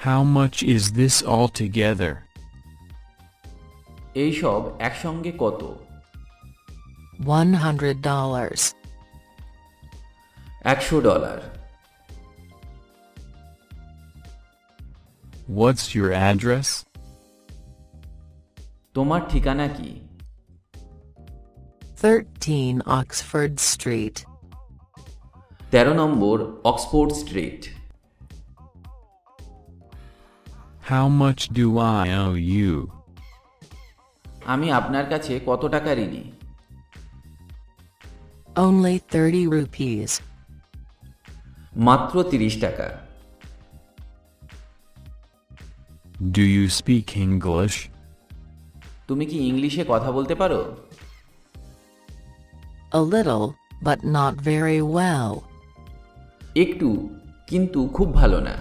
How much is this altogether? এই সব একসঙ্গে কত? $100. $100. What's your address? তোমার ঠিকানা কি? 13 Oxford Street. 13 number Oxford street. How much do I owe you? আমি আপনার কাছে কত টাকা ঋণী? Only 30 rupees. মাত্র 30 টাকা। Do you speak English? তুমি কি ইংলিশে কথা বলতে পারো? A little, but not very well. একটু, কিন্তু খুব ভালো না।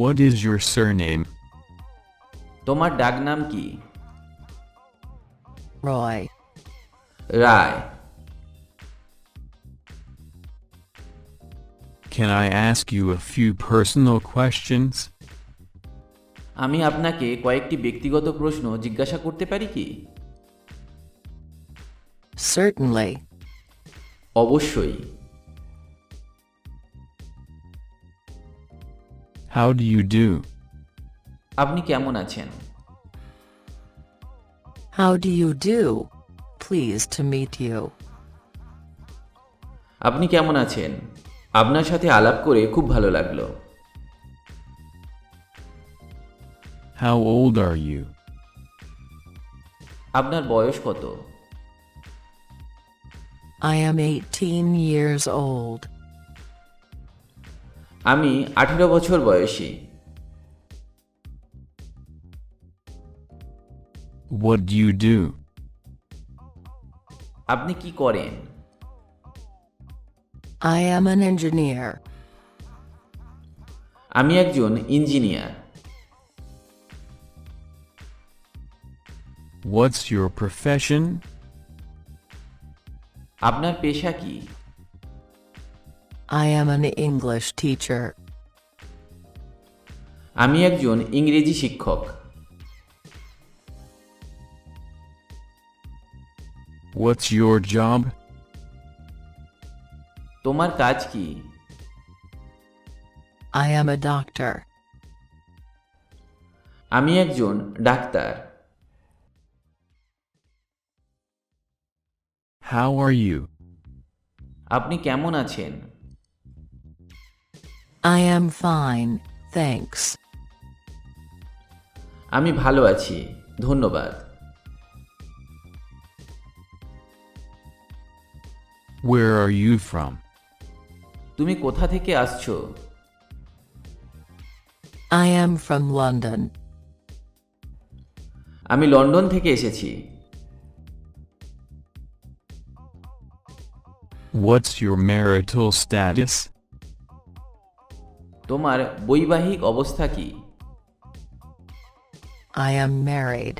What is your surname? তোমার ডাকনাম কি? Roy. Roy. Can I ask you a few personal questions? আমি আপনাকে কয়েকটি ব্যক্তিগত প্রশ্ন জিজ্ঞাসা করতে পারি কি? Certainly. অবশ্যই। How do you do? আপনি কেমন আছেন? How do you do? Pleased to meet you. আপনি কেমন আছেন? আপনার সাথে আলাপ করে খুব ভালো লাগলো। How old are you? আপনার বয়স কত? I am 18 years old. আমি 18 বছর বয়সী। What do you do? আপনি কি করেন? I am an engineer. আমি একজন ইঞ্জিনিয়ার। What's your profession? আপনার পেশা কি? I am an English teacher. আমি একজন ইংরেজি শিক্ষক। What's your job? তোমার কাজ কি? I am a doctor. আমি একজন ডাক্তার। How are you? আপনি কেমন আছেন? I am fine, thanks. আমি ভালো আছি, ধন্যবাদ। Where are you from? তুমি কোথা থেকে আসছো? I am from London. আমি লন্ডন থেকে এসেছি। What's your marital status? তোমার বৈবাহিক অবস্থা কি? I am married.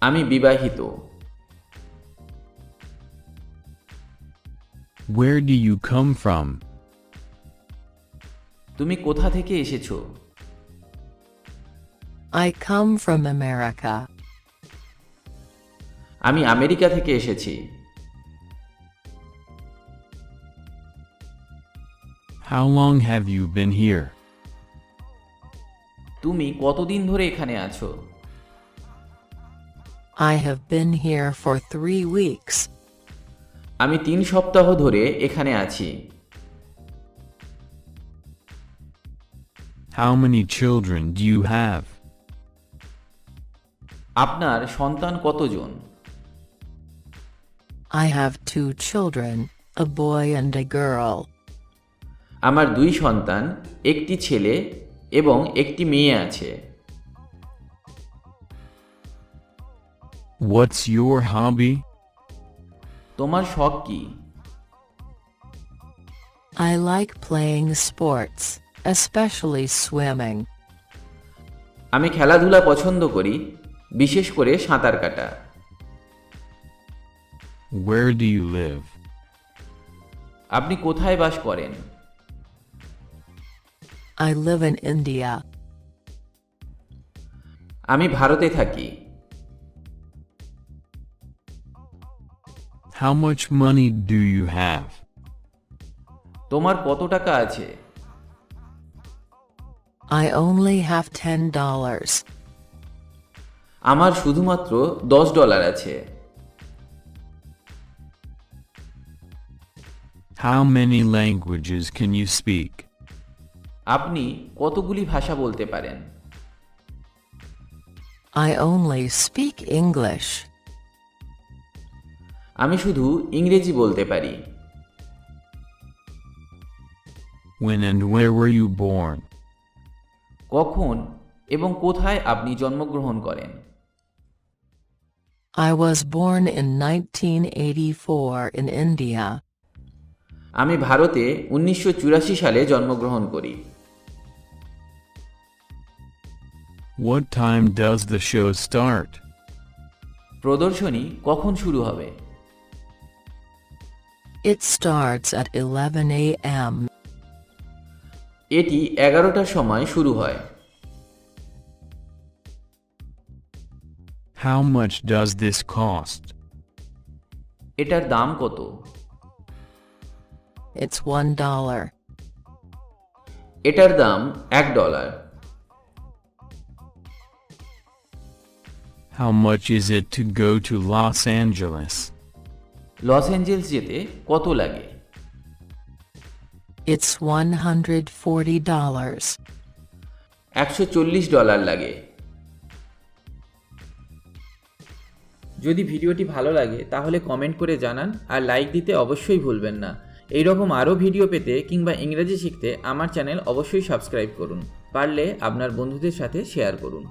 আমি বিবাহিত। Where do you come from? তুমি কোথা থেকে এসেছো? I come from America. আমি আমেরিকা থেকে এসেছি। How long have you been here? তুমি কতদিন ধরে এখানে আছো? I have been here for 3 weeks. আমি 3 সপ্তাহ ধরে এখানে আছি। How many children do you have? আপনার সন্তান কতজন? I have 2 children, a boy and a girl. আমার 2 সন্তান, একটি ছেলে এবং একটি মেয়ে আছে। What's your hobby? তোমার শখ কি? I like playing sports, especially swimming. আমি খেলাধুলা পছন্দ করি, বিশেষ করে সাঁতার কাটা। Where do you live? আপনি কোথায় বাস করেন? I live in India. আমি ভারতে থাকি। How much money do you have? তোমার কত টাকা আছে? I only have $10. আমার শুধুমাত্র $10 আছে। How many languages can you speak? আপনি কতগুলি ভাষা বলতে পারেন? I only speak English. আমি শুধু ইংরেজি বলতে পারি। When and where were you born? কখন এবং কোথায় আপনি জন্মগ্রহণ করেন? I was born in 1984 in India. আমি ভারতে 1984 সালে জন্মগ্রহণ করি। What time does the show start? প্রদর্শনী কখন শুরু হবে? It starts at 11 a.m. এটি 11টার সময় শুরু হয়। How much does this cost? এটার দাম কত? It's $1. এটার দাম $1। How much is it to go to Los Angeles? Los Angeles যেতে কত লাগে? It's $140. $140 লাগে। যদি ভিডিওটি ভালো লাগে তাহলে কমেন্ট করে জানান আর লাইক দিতে অবশ্যই ভুলবেন না। এইরকম আরও ভিডিও পেতে কিংবা ইংরেজি শিখতে আমার চ্যানেল অবশ্যই সাবস্ক্রাইব করুন। পারলে আপনার বন্ধুদের সাথে শেয়ার করুন।